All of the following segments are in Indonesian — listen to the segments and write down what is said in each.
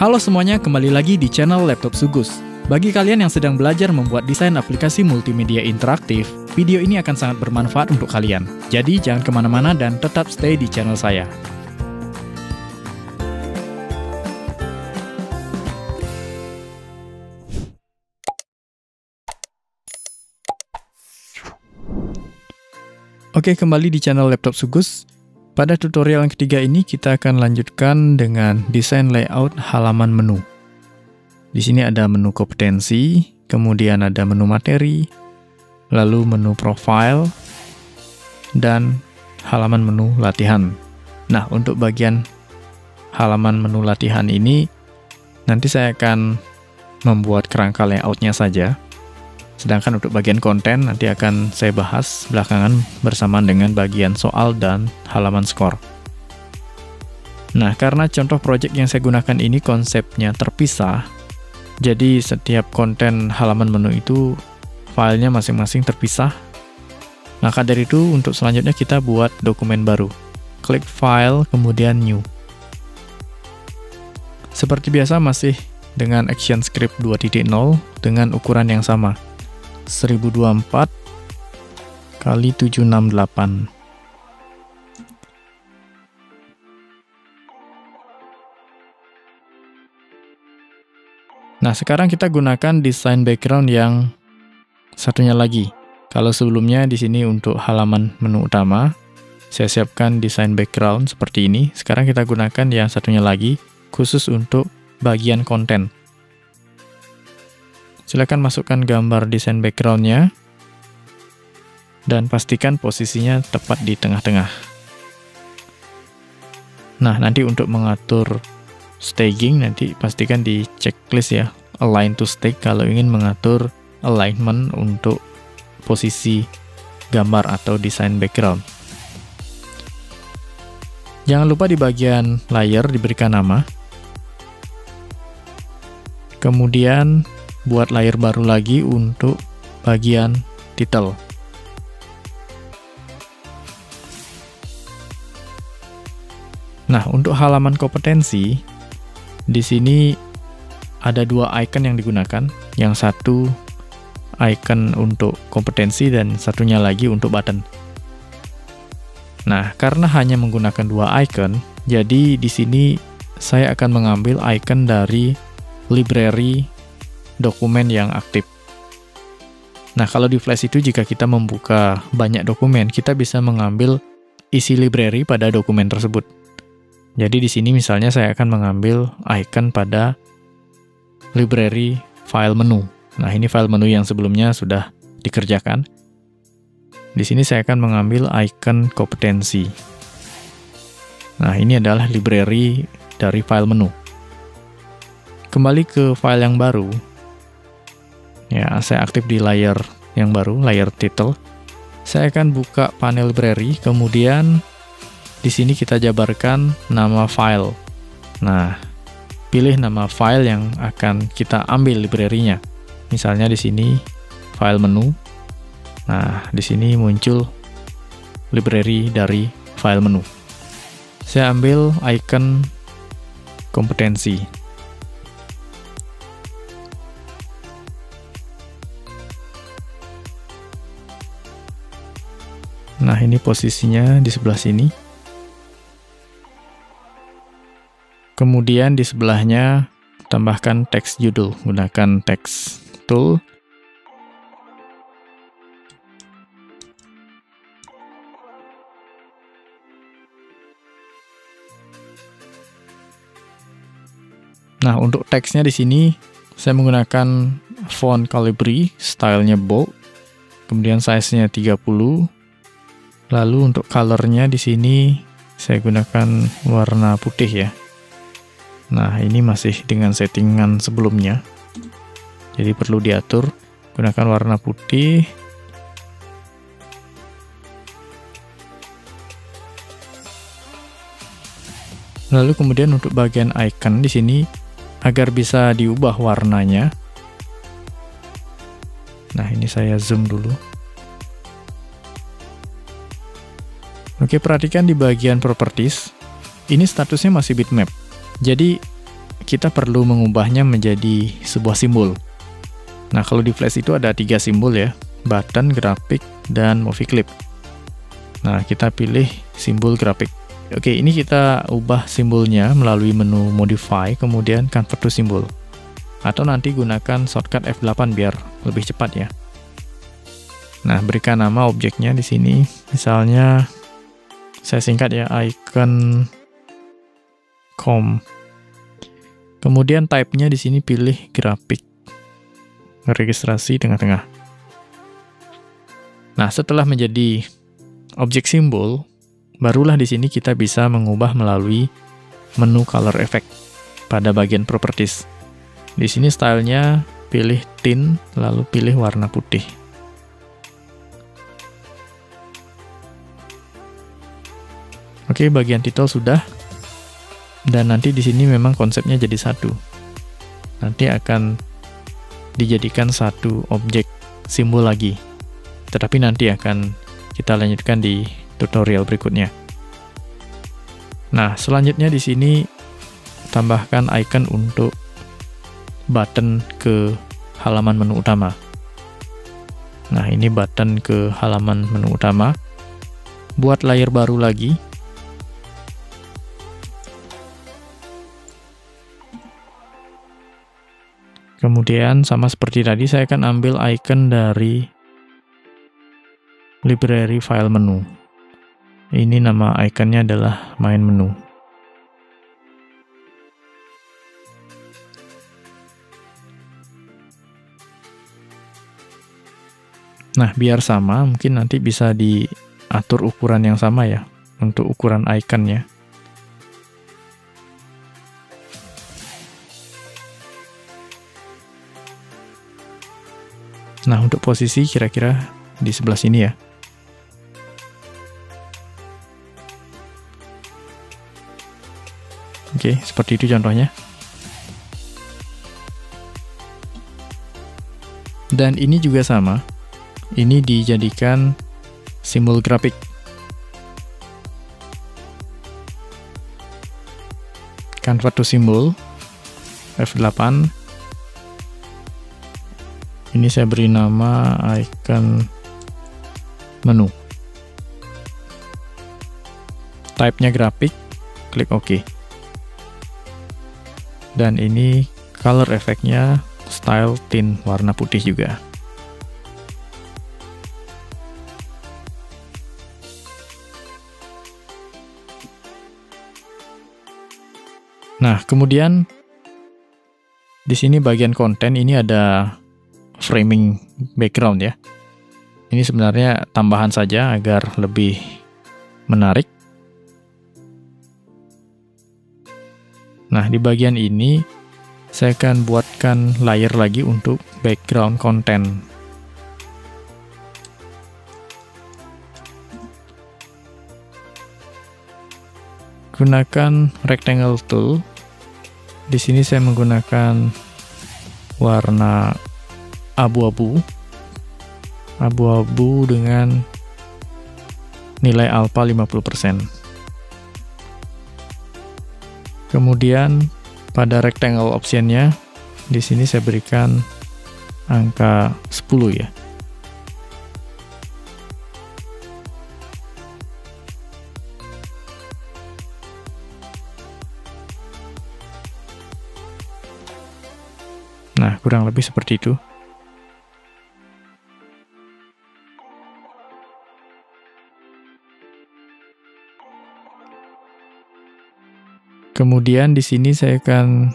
Halo semuanya, kembali lagi di channel Laptop Sugus. Bagi kalian yang sedang belajar membuat desain aplikasi multimedia interaktif, video ini akan sangat bermanfaat untuk kalian. Jadi jangan kemana-mana dan tetap stay di channel saya. Oke, kembali di channel Laptop Sugus. Pada tutorial yang ketiga ini kita akan lanjutkan dengan desain layout halaman menu. Di sini ada menu kompetensi, kemudian ada menu materi, lalu menu profile, dan halaman menu latihan. Nah, untuk bagian halaman menu latihan ini, nanti saya akan membuat kerangka layoutnya saja. Sedangkan untuk bagian konten nanti akan saya bahas belakangan bersamaan dengan bagian soal dan halaman skor. Nah, karena contoh project yang saya gunakan ini konsepnya terpisah, jadi setiap konten halaman menu itu filenya masing-masing terpisah. Maka dari itu untuk selanjutnya kita buat dokumen baru. Klik File, kemudian New. Seperti biasa masih dengan ActionScript 2.0 dengan ukuran yang sama. 1024 kali 768. Nah, sekarang kita gunakan desain background yang satunya lagi. Kalau sebelumnya di sini untuk halaman menu utama, saya siapkan desain background seperti ini. Sekarang kita gunakan yang satunya lagi, khusus untuk bagian konten. Silakan masukkan gambar desain background-nya dan pastikan posisinya tepat di tengah-tengah. Nah, nanti untuk mengatur staging nanti pastikan di checklist ya, align to stage kalau ingin mengatur alignment untuk posisi gambar atau desain background. Jangan lupa di bagian layer diberikan nama. Kemudian buat layer baru lagi untuk bagian title. Nah, untuk halaman kompetensi, di sini ada dua icon yang digunakan. Yang satu icon untuk kompetensi dan satunya lagi untuk button. Nah, karena hanya menggunakan dua icon, jadi di sini saya akan mengambil icon dari library dokumen yang aktif. Nah, kalau di Flash itu jika kita membuka banyak dokumen, kita bisa mengambil isi library pada dokumen tersebut. Jadi di sini misalnya saya akan mengambil icon pada library file menu. Nah, ini file menu yang sebelumnya sudah dikerjakan. Di sini saya akan mengambil icon kompetensi. Nah, ini adalah library dari file menu. Kembali ke file yang baru. Ya, saya aktif di layer yang baru, layer title. Saya akan buka panel library, kemudian di sini kita jabarkan nama file. Nah, pilih nama file yang akan kita ambil library-nya. Misalnya di sini file menu. Nah, di sini muncul library dari file menu. Saya ambil icon kompetensi. Nah, ini posisinya di sebelah sini. Kemudian di sebelahnya tambahkan teks judul, gunakan text tool. Nah, untuk teksnya di sini saya menggunakan font Calibri, stylenya bold. Kemudian size-nya 30. Lalu untuk color-nya di sini saya gunakan warna putih ya. Nah, ini masih dengan settingan sebelumnya. Jadi perlu diatur, gunakan warna putih. Lalu kemudian untuk bagian icon di sini agar bisa diubah warnanya. Nah, ini saya zoom dulu. Oke, perhatikan di bagian properties, ini statusnya masih bitmap. Jadi kita perlu mengubahnya menjadi sebuah simbol. Nah, kalau di Flash itu ada 3 simbol ya, button, grafik, dan movie clip. Nah, kita pilih simbol grafik. Oke, ini kita ubah simbolnya melalui menu Modify, kemudian Convert to Symbol. Atau nanti gunakan shortcut F8 biar lebih cepat ya. Nah, berikan nama objeknya di sini. Misalnya, saya singkat ya, icon com. Kemudian type-nya di sini pilih grafik. Registrasi tengah-tengah. Nah, setelah menjadi objek simbol, barulah di sini kita bisa mengubah melalui menu color effect pada bagian properties. Di sini stylenya pilih tint, lalu pilih warna putih. Oke, bagian title sudah. Dan nanti di sini memang konsepnya jadi satu. Nanti akan dijadikan satu objek simbol lagi. Tetapi nanti akan kita lanjutkan di tutorial berikutnya. Nah, selanjutnya di sini tambahkan icon untuk button ke halaman menu utama. Nah, ini button ke halaman menu utama. Buat layer baru lagi. Kemudian sama seperti tadi, saya akan ambil icon dari library file menu. Ini nama ikonnya adalah main menu. Nah, biar sama, mungkin nanti bisa diatur ukuran yang sama ya, untuk ukuran ikonnya. Nah, untuk posisi kira-kira di sebelah sini ya. Oke, seperti itu contohnya. Dan ini juga sama. Ini dijadikan simbol grafik. Convert to symbol, F8. Ini saya beri nama icon menu. Type-nya grafik, klik OK. Dan ini color effect-nya style tint warna putih juga. Nah, kemudian di sini bagian konten ini ada framing background ya. Ini sebenarnya tambahan saja agar lebih menarik. Nah, di bagian ini saya akan buatkan layer lagi untuk background content. Gunakan rectangle tool. Di sini saya menggunakan warna abu-abu dengan nilai alpha 50%. Kemudian pada rectangle optionnya di sini saya berikan angka 10 ya. Nah, kurang lebih seperti itu. Kemudian di sini saya akan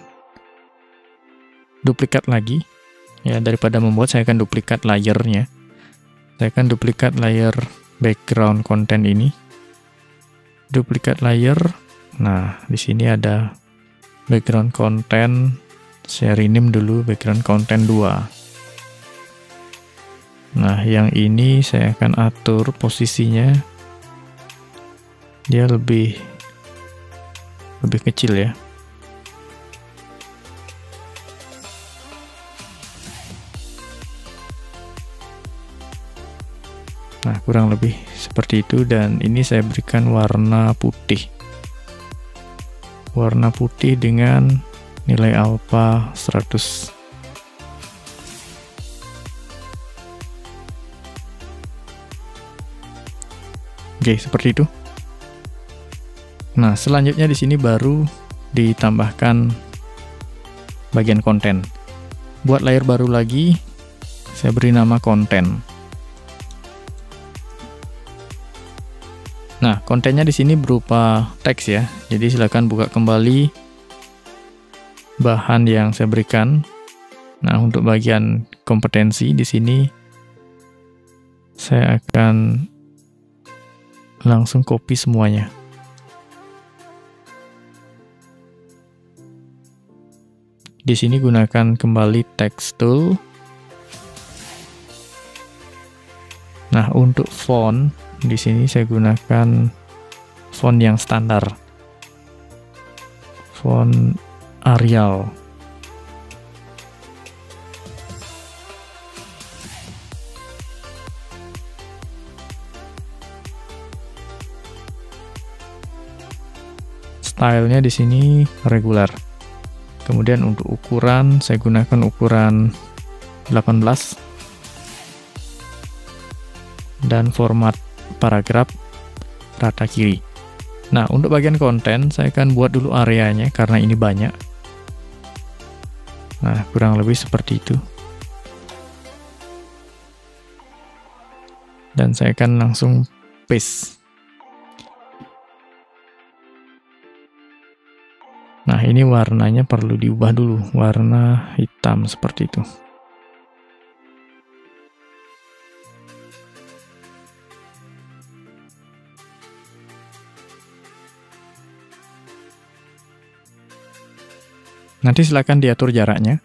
duplikat lagi. Ya, daripada membuat, saya akan duplikat layernya. Saya akan duplikat layer background content ini. Duplikat layer. Nah, di sini ada background content. Saya rename dulu background content 2. Nah, yang ini saya akan atur posisinya. Dia lebih kecil ya. Nah, kurang lebih seperti itu, dan ini saya berikan warna putih. Warna putih dengan nilai alpha 100. Oke, seperti itu. Nah, selanjutnya di sini baru ditambahkan bagian konten. Buat layer baru lagi, saya beri nama konten. Nah, kontennya di sini berupa teks ya. Jadi silakan buka kembali bahan yang saya berikan. Nah, untuk bagian kompetensi di sini saya akan langsung copy semuanya. Di sini gunakan kembali text tool. Nah, untuk font di sini saya gunakan font yang standar. Font Arial. Stylenya di sini regular. Kemudian untuk ukuran, saya gunakan ukuran 18. Dan format paragraf rata kiri. Nah, untuk bagian konten, saya akan buat dulu areanya, karena ini banyak. Nah, kurang lebih seperti itu. Dan saya akan langsung paste. Nah, ini warnanya perlu diubah dulu, warna hitam seperti itu. Nanti silakan diatur jaraknya.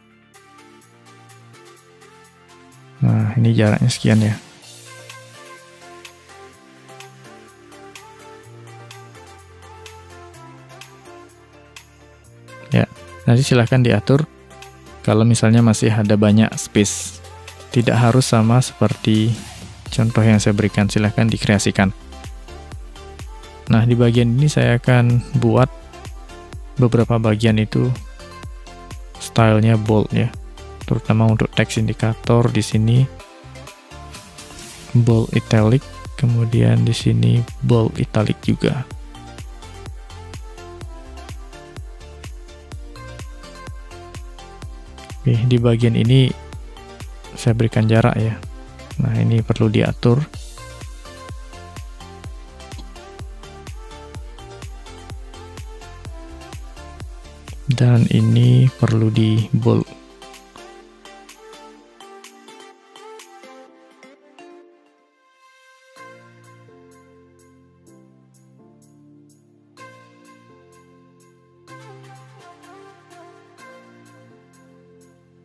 Nah, ini jaraknya sekian ya. Ya, nanti silahkan diatur kalau misalnya masih ada banyak space. Tidak harus sama seperti contoh yang saya berikan, silahkan dikreasikan. Nah, di bagian ini saya akan buat beberapa bagian itu stylenya bold ya, terutama untuk teks indikator di sini bold italic, kemudian di sini bold italic juga. Oke, di bagian ini saya berikan jarak ya. Nah, ini perlu diatur. Dan ini perlu di bold.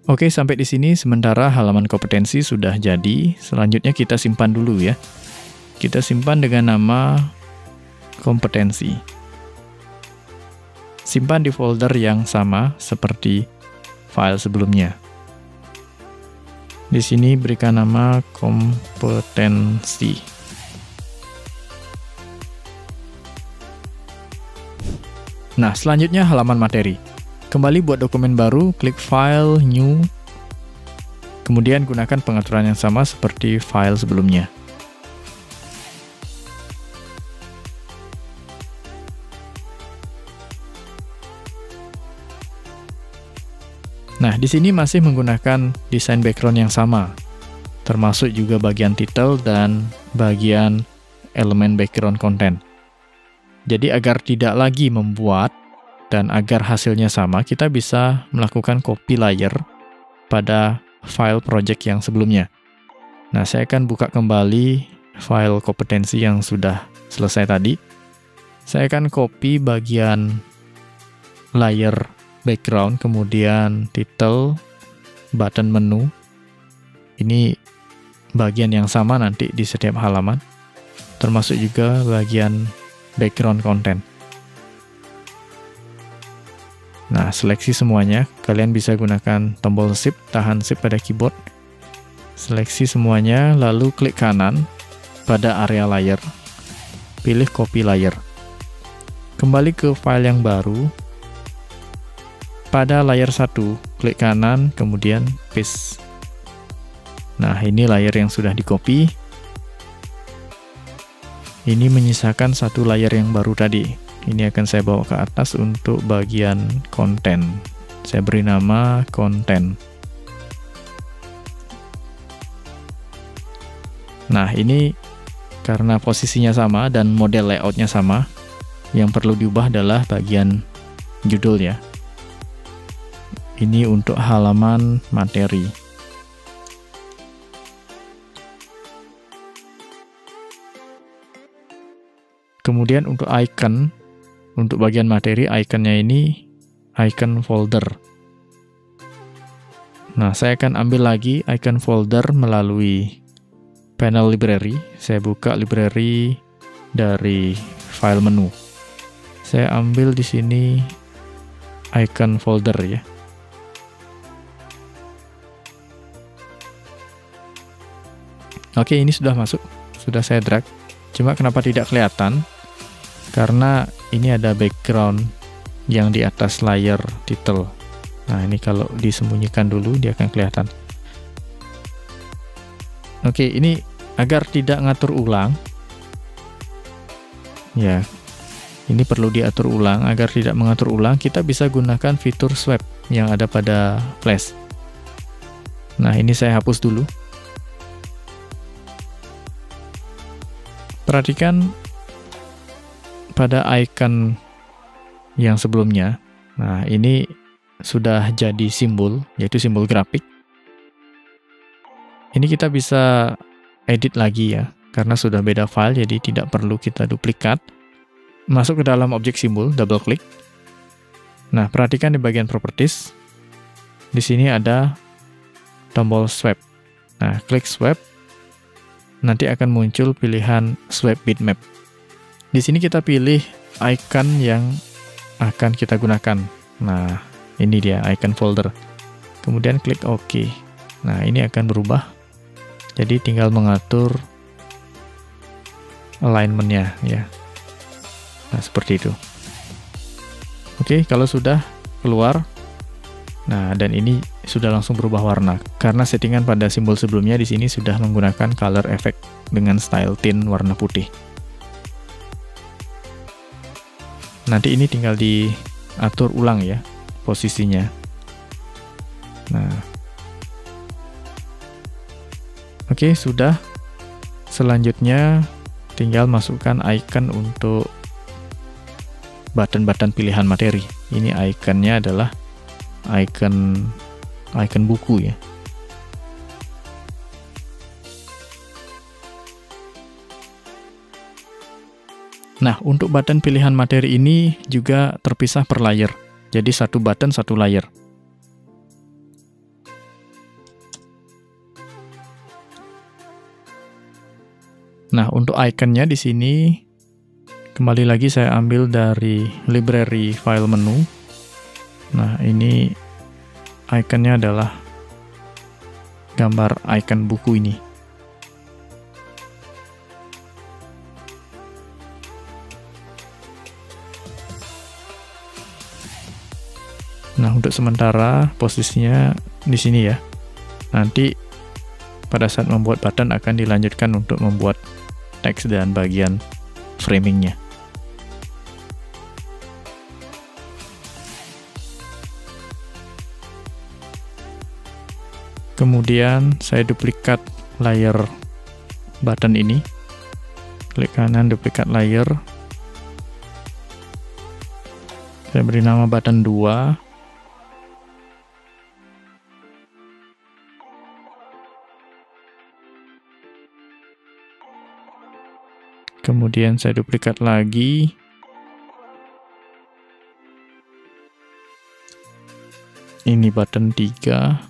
Oke, sampai di sini sementara halaman kompetensi sudah jadi. Selanjutnya kita simpan dulu ya. Kita simpan dengan nama kompetensi. Simpan di folder yang sama seperti file sebelumnya. Di sini berikan nama kompetensi. Nah, selanjutnya halaman materi. Kembali buat dokumen baru, klik File, New, kemudian gunakan pengaturan yang sama seperti file sebelumnya. Nah, di sini masih menggunakan desain background yang sama, termasuk juga bagian title dan bagian elemen background content. Jadi agar tidak lagi membuat dan agar hasilnya sama, kita bisa melakukan copy layer pada file project yang sebelumnya. Nah, saya akan buka kembali file kompetensi yang sudah selesai tadi. Saya akan copy bagian layer background, kemudian title, button menu. Ini bagian yang sama nanti di setiap halaman, termasuk juga bagian background content. Nah, seleksi semuanya. Kalian bisa gunakan tombol Shift, tahan Shift pada keyboard. Seleksi semuanya, lalu klik kanan pada area layer. Pilih copy layer. Kembali ke file yang baru. pada layer 1, klik kanan, kemudian paste. Nah, ini layer yang sudah di-copy. Ini menyisakan satu layer yang baru tadi. Ini akan saya bawa ke atas untuk bagian konten. Saya beri nama konten. Nah, ini karena posisinya sama dan model layoutnya sama, yang perlu diubah adalah bagian judul ya. Ini untuk halaman materi. Kemudian untuk icon, untuk bagian materi, iconnya ini icon folder. Nah, saya akan ambil lagi icon folder melalui panel library. Saya buka library dari file menu. Saya ambil di sini icon folder ya. Oke, ini sudah masuk, sudah saya drag. Cuma kenapa tidak kelihatan? Karena ini ada background yang di atas layar title. Nah, ini kalau disembunyikan dulu dia akan kelihatan. Oke, ini agar tidak ngatur ulang. Ya, ini perlu diatur ulang. Agar tidak mengatur ulang, kita bisa gunakan fitur swipe yang ada pada Flash. Nah, ini saya hapus dulu. Perhatikan pada icon yang sebelumnya. Nah, ini sudah jadi simbol, yaitu simbol grafik. Ini kita bisa edit lagi ya, karena sudah beda file, jadi tidak perlu kita duplikat. Masuk ke dalam objek simbol, double klik. Nah, perhatikan di bagian properties. Di sini ada tombol swipe. Nah, klik swipe. Nanti akan muncul pilihan swipe bitmap. Di sini kita pilih icon yang akan kita gunakan. Nah, ini dia icon folder. Kemudian klik OK. Nah, ini akan berubah. Jadi tinggal mengatur alignment-nya ya. Nah, seperti itu. Oke, kalau sudah keluar. Nah, dan ini sudah langsung berubah warna. Karena settingan pada simbol sebelumnya di sini sudah menggunakan color effect dengan style tint warna putih. Nanti ini tinggal diatur ulang ya, posisinya. Nah. Oke, sudah. Selanjutnya tinggal masukkan icon untuk button-button pilihan materi. Ini iconnya adalah icon buku ya. Nah, untuk button pilihan materi ini juga terpisah per layer. Jadi satu button satu layer. Nah, untuk iconnya di sini kembali lagi saya ambil dari library file menu. Nah, ini iconnya adalah gambar icon buku ini. Nah, untuk sementara posisinya di sini ya. Nanti pada saat membuat button akan dilanjutkan untuk membuat teks dan bagian framingnya. Kemudian saya duplikat layer button ini. Klik kanan, duplikat layer. Saya beri nama button 2. Kemudian saya duplikat lagi. Ini button 3.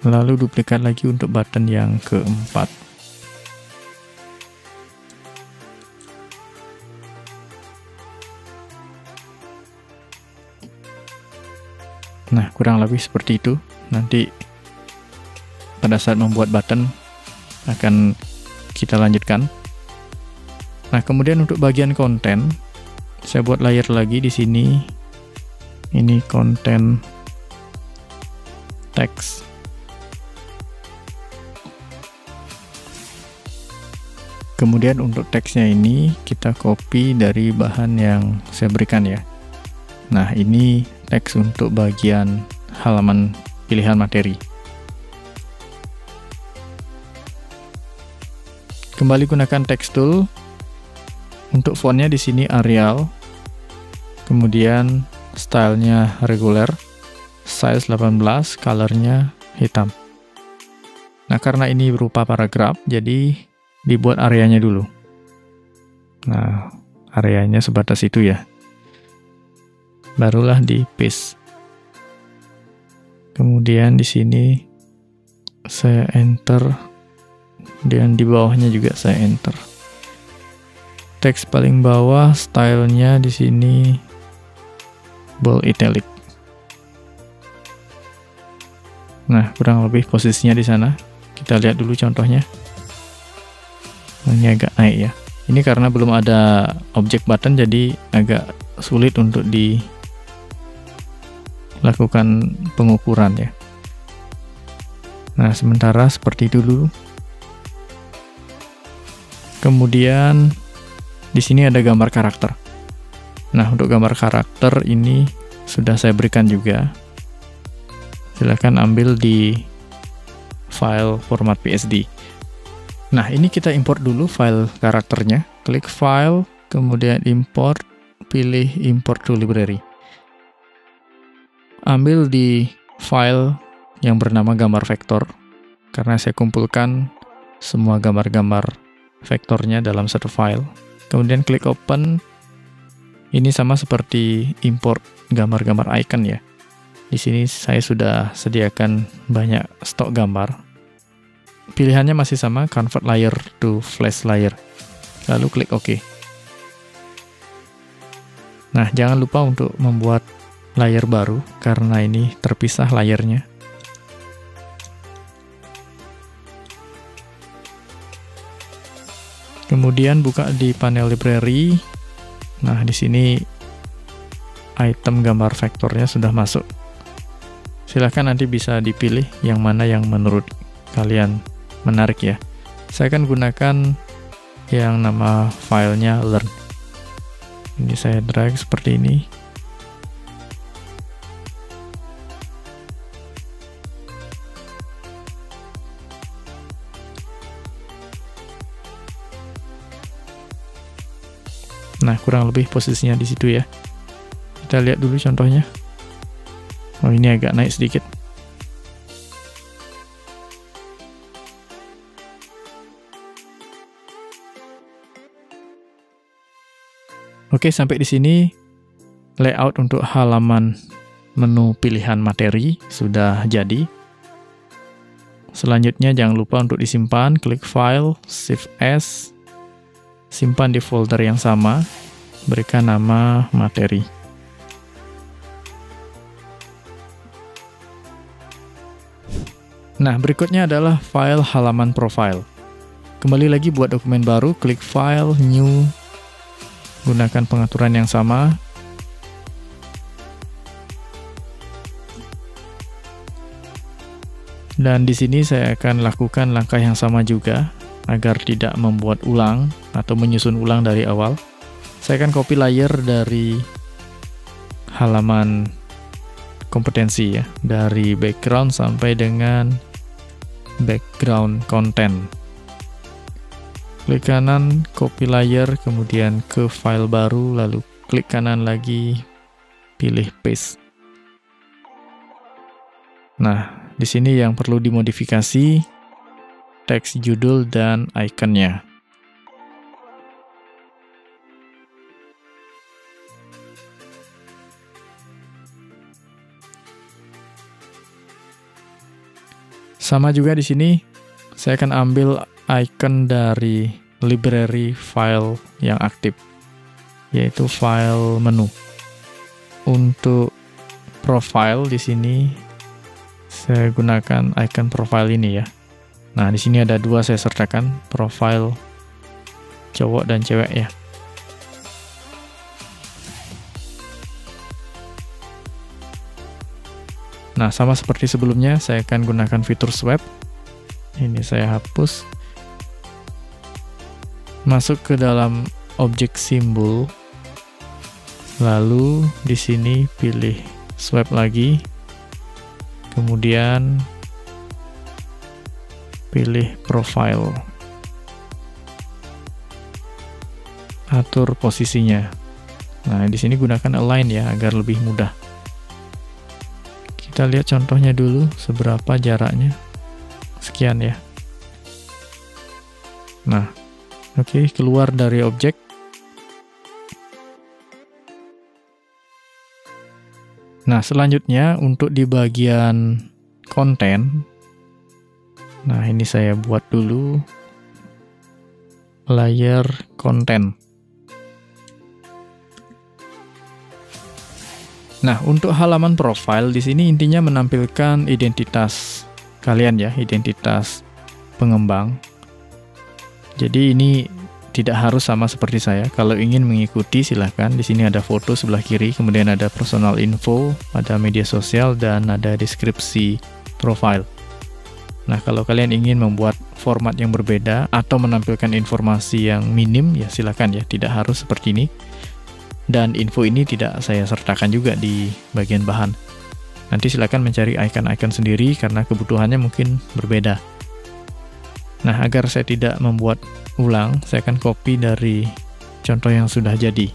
Lalu duplikat lagi untuk button yang keempat. Nah, kurang lebih seperti itu. Nanti pada saat membuat button akan kita lanjutkan. Nah, kemudian untuk bagian konten, saya buat layer lagi di sini. Ini konten teks. Kemudian untuk teksnya ini kita copy dari bahan yang saya berikan ya. Nah, ini teks untuk bagian halaman pilihan materi. Kembali gunakan text tool. Untuk fontnya di sini Arial. Kemudian stylenya reguler, size 18, colornya hitam. Nah, karena ini berupa paragraf, jadi dibuat areanya dulu. Nah, areanya sebatas itu ya. Barulah di paste. Kemudian di sini saya enter, dan di bawahnya juga saya enter. Teks paling bawah, stylenya di sini bold italic. Nah, kurang lebih posisinya di sana. Kita lihat dulu contohnya. Ini agak naik ya. Ini karena belum ada object button, jadi agak sulit untuk dilakukan pengukuran ya. Nah, sementara seperti itu dulu. Kemudian di sini ada gambar karakter. Nah, untuk gambar karakter ini sudah saya berikan juga. Silahkan ambil di file format PSD. Nah, ini kita import dulu file karakternya. Klik file, kemudian import, pilih import to library. Ambil di file yang bernama gambar vektor, karena saya kumpulkan semua gambar-gambar vektornya dalam satu file. Kemudian klik open. Ini sama seperti import gambar-gambar icon ya. Di sini saya sudah sediakan banyak stok gambar. Pilihannya masih sama, convert layer to flash layer. Lalu klik OK. Nah, jangan lupa untuk membuat layer baru, karena ini terpisah layernya. Kemudian buka di panel library. Nah, di sini item gambar vektornya sudah masuk. Silahkan nanti bisa dipilih yang mana yang menurut kalian menarik ya. Saya akan gunakan yang nama filenya learn. Ini saya drag seperti ini. Nah, kurang lebih posisinya di situ ya. Kita lihat dulu contohnya. Oh, ini agak naik sedikit. Oke, sampai di sini layout untuk halaman menu pilihan materi sudah jadi. Selanjutnya jangan lupa untuk disimpan, klik file, save as, simpan di folder yang sama, berikan nama materi. Nah, berikutnya adalah file halaman profile. Kembali lagi buat dokumen baru, klik file, new, gunakan pengaturan yang sama. Dan di sini saya akan lakukan langkah yang sama juga, agar tidak membuat ulang atau menyusun ulang dari awal. Saya akan copy layer dari halaman kompetensi ya, dari background sampai dengan background content. Klik kanan, copy layer, kemudian ke file baru, lalu klik kanan lagi, pilih paste. Nah, di sini yang perlu dimodifikasi teks judul dan ikonnya. Sama juga di sini, saya akan ambil icon dari library file yang aktif, yaitu file menu. Untuk profile di sini, saya gunakan icon profile ini ya. Nah, di sini ada dua saya sertakan, profil cowok dan cewek ya. Nah, sama seperti sebelumnya, saya akan gunakan fitur swipe. Ini saya hapus. Masuk ke dalam objek simbol. Lalu di sini pilih swipe lagi. Kemudian pilih profile. Atur posisinya. Nah, di sini gunakan align ya agar lebih mudah. Kita lihat contohnya dulu seberapa jaraknya. Sekian ya. Nah, oke, keluar dari objek. Nah, selanjutnya untuk di bagian konten. Nah, ini saya buat dulu layer konten. Nah, untuk halaman profile di sini intinya menampilkan identitas kalian ya, identitas pengembang. Jadi ini tidak harus sama seperti saya. Kalau ingin mengikuti silahkan. Di sini ada foto sebelah kiri, kemudian ada personal info, ada media sosial, dan ada deskripsi profile. Nah, kalau kalian ingin membuat format yang berbeda atau menampilkan informasi yang minim, ya silakan ya, tidak harus seperti ini. Dan info ini tidak saya sertakan juga di bagian bahan. Nanti silakan mencari icon-icon sendiri karena kebutuhannya mungkin berbeda. Nah, agar saya tidak membuat ulang, saya akan copy dari contoh yang sudah jadi.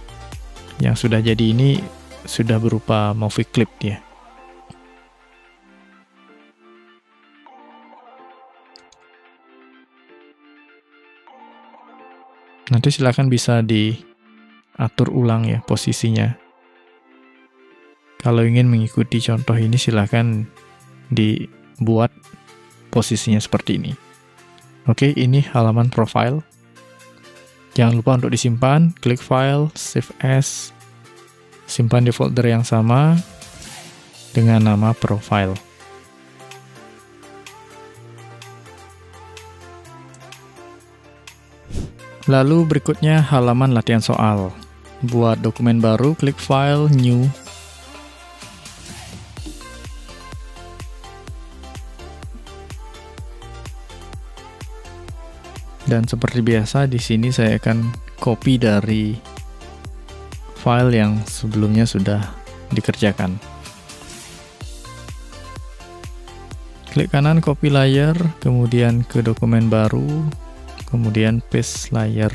Yang sudah jadi ini sudah berupa movie clip ya. Nanti silakan bisa diatur ulang ya posisinya. Kalau ingin mengikuti contoh ini silakan dibuat posisinya seperti ini. Oke, ini halaman profile. Jangan lupa untuk disimpan, klik file, save as, simpan di folder yang sama dengan nama profile. Lalu berikutnya halaman latihan soal. Buat dokumen baru, klik file, new. Dan seperti biasa di sini saya akan copy dari file yang sebelumnya sudah dikerjakan. Klik kanan copy layer, kemudian ke dokumen baru, kemudian paste layer.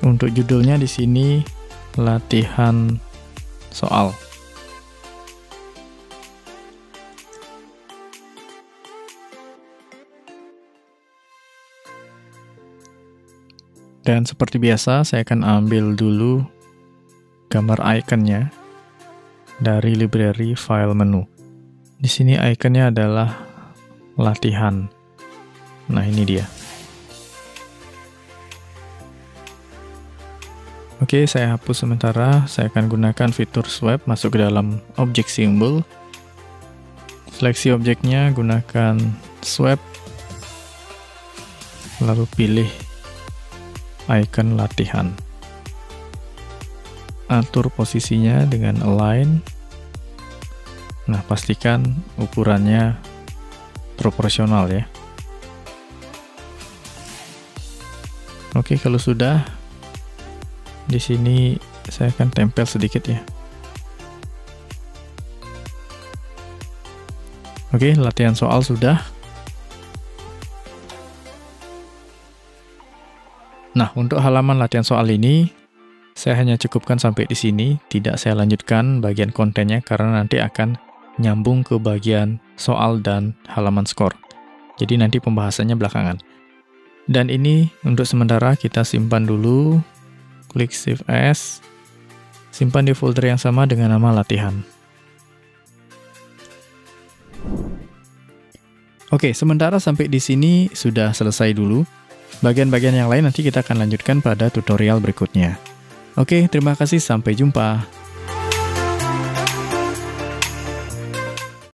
Untuk judulnya di sini latihan soal. Dan seperti biasa, saya akan ambil dulu gambar ikonnya dari library file menu. Di sini ikonnya adalah latihan. Nah, ini dia. Oke, saya hapus sementara. Saya akan gunakan fitur swipe, masuk ke dalam objek simbol. Seleksi objeknya, gunakan swipe. Lalu pilih icon latihan. Atur posisinya dengan align. Nah, pastikan ukurannya proporsional ya. Oke, kalau sudah, di sini saya akan tempel sedikit ya. Oke, latihan soal sudah. Nah, untuk halaman latihan soal ini, saya hanya cukupkan sampai di sini. Tidak saya lanjutkan bagian kontennya karena nanti akan nyambung ke bagian soal dan halaman skor. Jadi nanti pembahasannya belakangan. Dan ini untuk sementara kita simpan dulu. Klik save as. Simpan di folder yang sama dengan nama latihan. Oke, sementara sampai di sini sudah selesai dulu. Bagian-bagian yang lain nanti kita akan lanjutkan pada tutorial berikutnya. Oke, terima kasih, sampai jumpa.